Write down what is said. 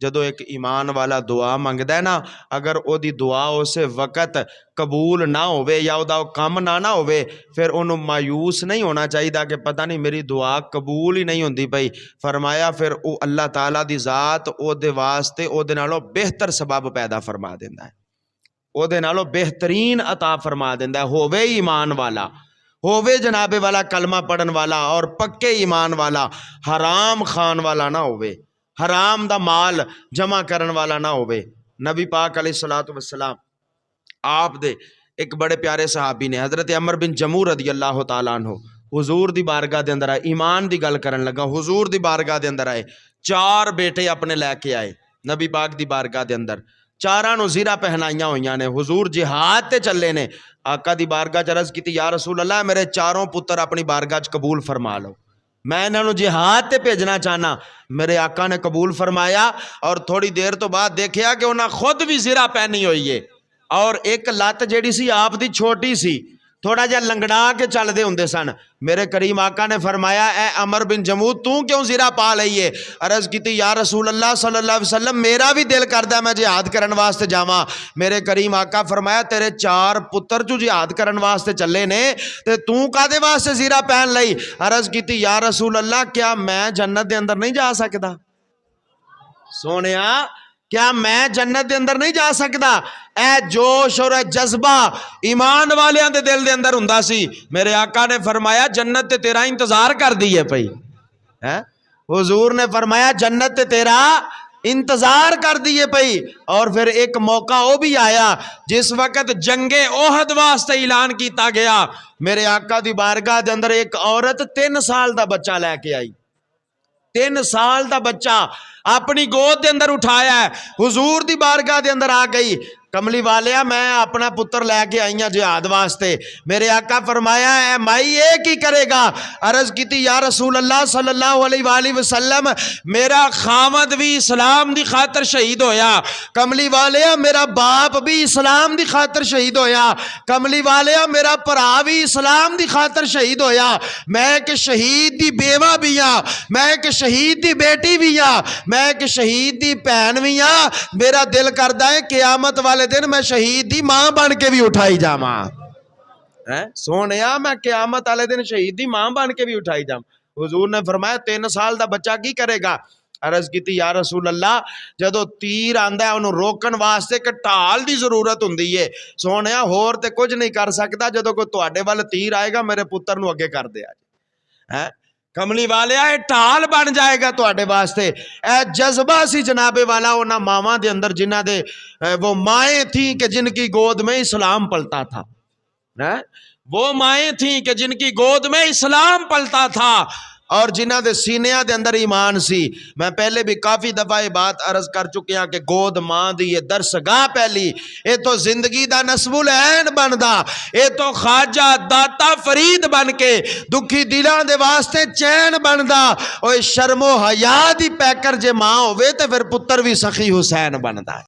جدو ایک ایمان والا دعا منگدا ہے نا، اگر او دی دعا اس وقت قبول نہ ہوئے یا او دا کم نہ ہوئے، پھر انہوں مایوس نہیں ہونا چاہیے کہ پتہ نہیں میری دعا قبول ہی نہیں ہوندی پئی۔ فرمایا پھر او اللہ تعالیٰ دی ذات او دے واسطے او دے نالوں بہتر سبب پیدا فرما دیندا ہے، او دے نالوں بہترین عطا فرما دیندا ہے۔ ہووے ایمان والا، ہووے جناب والا کلمہ پڑھن والا اور پکے ایمان والا، حرام خان والا نہ ہووے، حرام دا مال جمع کرن والا نہ ہوئے۔ نبی پاک علیہ السلام آپ دے ایک بڑے پیارے صحابی نے حضرت عمر بن جموح رضی اللہ تعالیٰ عنہ حضور دی بارگاہ دے اندر آئے، ایمان دی گل کرن لگا، حضور دی بارگاہ دے اندر آئے، 4 بیٹے اپنے لے کے آئے نبی پاک دی بارگاہ دے اندر، 4 نو زیرہ پہنائیاں ہوئیاں نے، حضور جہاد تے چلے نے، آقا دی بارگاہ عرض کیتی یا رسول اللہ میرے 4 پتر اپنی بارگاہ قبول فرما لو، میں انہاں نو جہاد تے بھیجنا چاہنا۔ میرے آقا نے قبول فرمایا، اور تھوڑی دیر تو بعد دیکھیا کہ انہاں خود بھی زرہ پہنی ہوئی ہے، اور ایک لت جیڑی سی آپ دی چھوٹی سی، تھوڑا جا لنگڑا کے چل دے ہوندے سن۔ میرے کریم آقا نے فرمایا اے عمر بن جموح تو کیوں زرہ پا لئیے؟ عرض کیتی یا رسول اللہ صلی اللہ علیہ وسلم میرا بھی دل کردہ میں جہاد کرن واسطے جاواں۔ میرے کریم آقا فرمایا تیرے 4 پتر جو جہاد کرن واسطے چلے نے تے تو کادے واسطے زرہ پہن لئی؟ عرض کیتی یا رسول اللہ کیا میں جنت دے اندر نہیں جا سکدا؟ سونیا کیا میں جنت دے اندر نہیں جا سکدا؟ اے جوش اور اے جذبہ ایمان والیاں دے دل دے اندر ہوندا سی۔ میرے آقا نے فرمایا جنت تے تیرا انتظار کر دیئے پئی، حضور نے فرمایا جنت تے تیرا انتظار کر دیئے پئی۔ اور پھر ایک موقع وہ بھی آیا جس وقت جنگ احد واسطے اعلان کیتا گیا، میرے آقا دی بارگاہ دے اندر ایک عورت 3 سال دا بچہ لے کے آئی، 3 سال دا بچہ اپنی گود دے اندر اٹھایا ہے، حضور دی بارگاہ دے اندر آ گئی، کملی والیا میں اپنا پتر لے کے آئیاں جہاد واسطے۔ میرے آقا فرمایا اے مائی یہ کی کرے گا؟ عرض کیتی یا رسول اللہ صلی اللہ علیہ وآلہ وسلم میرا خامد بھی اسلام دی خاطر شہید ہویا، کملی والیا میرا باپ بھی اسلام دی خاطر شہید ہویا، کملی والیا میرا پرا بھی اسلام دی خاطر شہید ہویا، میں ایک شہید دی بیوہ بھی ہاں، میں ایک شہید دی بیٹی بھی ہاں، میں ایک شہید دی بہن بھی ہاں، میرا دل کردہ ہے قیامت والے دن میں شہید دی ماں بن کے بھی اٹھائی جاواں۔ سونیا میں قیامت والے دن شہید دی ماں بن کے بھی اٹھائی جاواں۔ حضور نے فرمایا 3 سال دا بچہ کی کرے گا؟ عرض کیتی یا رسول اللہ جدو تیر آندا ہے انہوں روکن واسطے کہ ٹال دی ضرورت ہوندی ہے، سونیا ہور تے کچھ نہیں کر سکتا، جدو کوئی تواڈے وال تیر آئے گا میرے پتر نو اگے کر دیا جی، کملی والیا اے ٹال بن جائے گا تو اڈے واسطے۔ اے جذبہ سی جناب والا اونا ماما دے اندر جنہ دے وہ مائیں تھیں کہ جن کی گود میں اسلام پلتا تھا، وہ مائیں تھیں کہ جن کی گود میں اسلام پلتا تھا اور جنہ دے سینیاں دے اندر ایمان سی۔ میں پہلے بھی کافی دفعہ یہ بات عرض کر چکے ہیں کہ گود ماں دی یہ درسگاہ پہلی، اے تو زندگی دا نصب العین بندا، اے تو خواجہ داتا فرید بن کے دکھی دلان دے واسطے چین بندا، اوہ شرم و حیا دی پیکر جے ماں ہوئے تے پھر پتر بھی سخی حسین بندا ہے۔